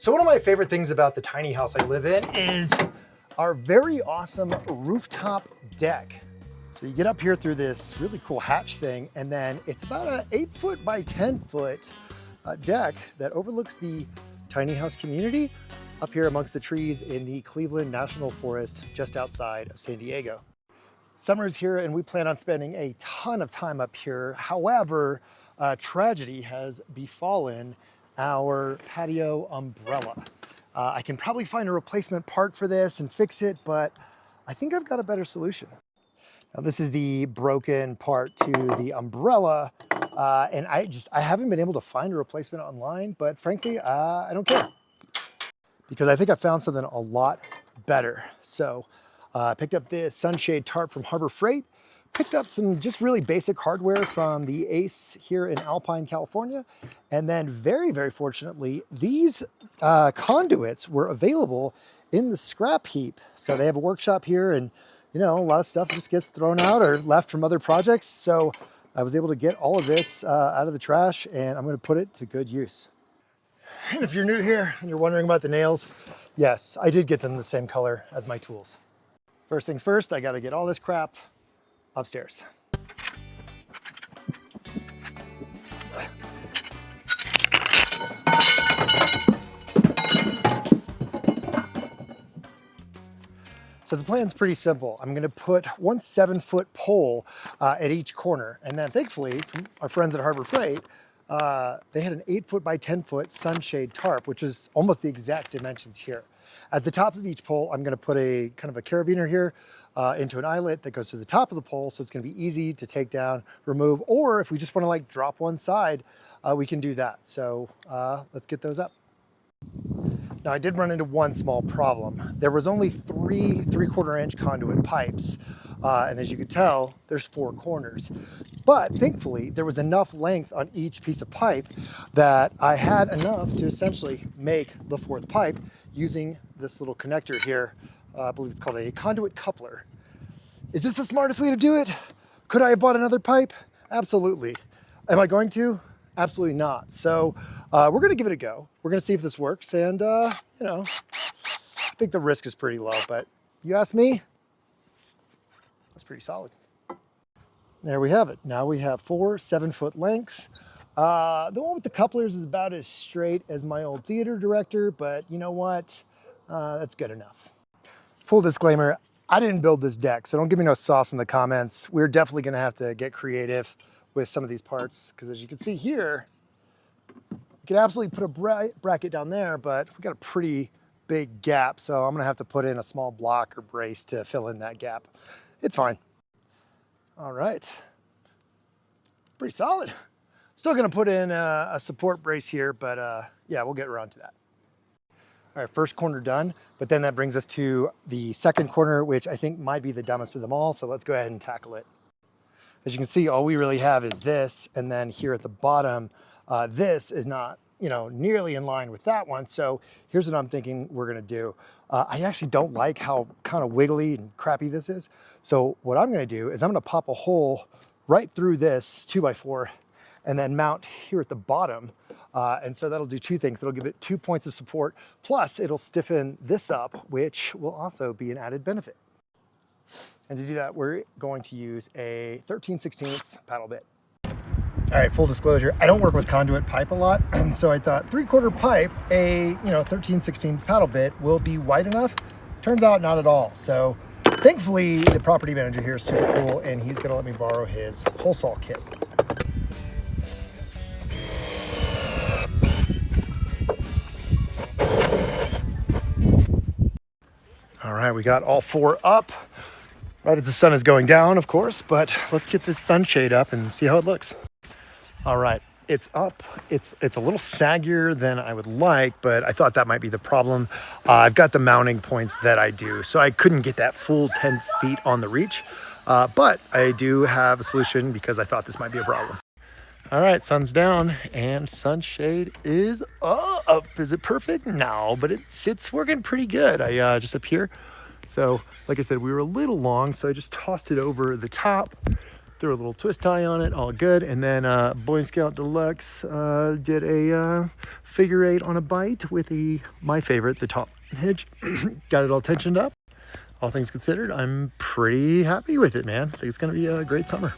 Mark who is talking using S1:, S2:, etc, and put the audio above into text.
S1: So one of my favorite things about the tiny house I live in is our very awesome rooftop deck. So you get up here through this really cool hatch thing, and then it's about an 8-foot by 10-foot deck that overlooks the tiny house community up here amongst the trees in the Cleveland National Forest just outside of San Diego. Summer is here and we plan on spending a ton of time up here. However, tragedy has befallen our patio umbrella. I can probably find a replacement part for this and fix it, but I think I've got a better solution. Now this is the broken part to the umbrella, and I haven't been able to find a replacement online, but frankly, I don't care. Because I think I found something a lot better. So I picked up this sunshade tarp from Harbor Freight, picked up some just really basic hardware from the Ace here in Alpine, California. And then very, very fortunately, these conduits were available in the scrap heap. So they have a workshop here, and you know, a lot of stuff just gets thrown out or left from other projects. So I was able to get all of this out of the trash, and I'm gonna put it to good use. And if you're new here and you're wondering about the nails, yes, I did get them the same color as my tools. First things first, I gotta get all this crap upstairs. So the plan's pretty simple. I'm gonna put one 7-foot pole at each corner. And then thankfully, from our friends at Harbor Freight, they had an 8-foot by 10-foot sunshade tarp, which is almost the exact dimensions here. At the top of each pole, I'm gonna put a kind of a carabiner here into an eyelet that goes to the top of the pole. So it's gonna be easy to take down, remove, or if we just wanna like drop one side, we can do that. So let's get those up. Now I did run into one small problem. There was only 3 3/4-inch conduit pipes. And as you can tell, there's 4 corners. But thankfully, there was enough length on each piece of pipe that I had enough to essentially make the 4th pipe using this little connector here. I believe it's called a conduit coupler. Is this the smartest way to do it? Could I have bought another pipe? Absolutely. Am I going to? Absolutely not. So we're gonna give it a go. We're gonna see if this works. And you know, I think the risk is pretty low, but you ask me, that's pretty solid. There we have it. Now we have 4 7-foot lengths. The one with the couplers is about as straight as my old theater director, but you know what? That's good enough. Full disclaimer, I didn't build this deck, so don't give me no sauce in the comments. We're definitely gonna have to get creative with some of these parts, because as you can see here, we could absolutely put a bracket down there, but we got a pretty big gap, so I'm gonna have to put in a small block or brace to fill in that gap. It's fine. All right, pretty solid. Still gonna put in a support brace here, but yeah, we'll get around to that. All right, first corner done, but then that brings us to the second corner, which I think might be the dumbest of them all, so let's go ahead and tackle it. As you can see, all we really have is this, and then here at the bottom, this is not, you know, nearly in line with that one. So here's what I'm thinking we're gonna do. I actually don't like how kind of wiggly and crappy this is. So what I'm gonna do is I'm gonna pop a hole right through this 2x4 and then mount here at the bottom. And so that'll do 2 things. It'll give it 2 points of support, plus it'll stiffen this up, which will also be an added benefit. And to do that, we're going to use a 13/16 paddle bit. All right, full disclosure, I don't work with conduit pipe a lot, and so I thought 3/4 pipe, a 13/16 paddle bit will be wide enough. Turns out not at all. So thankfully, the property manager here is super cool, and he's gonna let me borrow his hole saw kit. All right, we got all 4 up. Right as the sun is going down, of course, but let's get this sunshade up and see how it looks. All right, it's up. It's a little saggier than I would like, but I thought that might be the problem. I've got the mounting points that I do, so I couldn't get that full 10 feet on the reach, but I do have a solution because I thought this might be a problem. All right, sun's down and sunshade is up. Is it perfect? No, but it's working pretty good. I just up here. So like I said, we were a little long, so I just tossed it over the top Threw a little twist tie on it, all good. And then Boy Scout Deluxe did a figure 8 on a bite with my favorite, the top hinge. Got it all tensioned up. All things considered, I'm pretty happy with it, man. I think it's gonna be a great summer.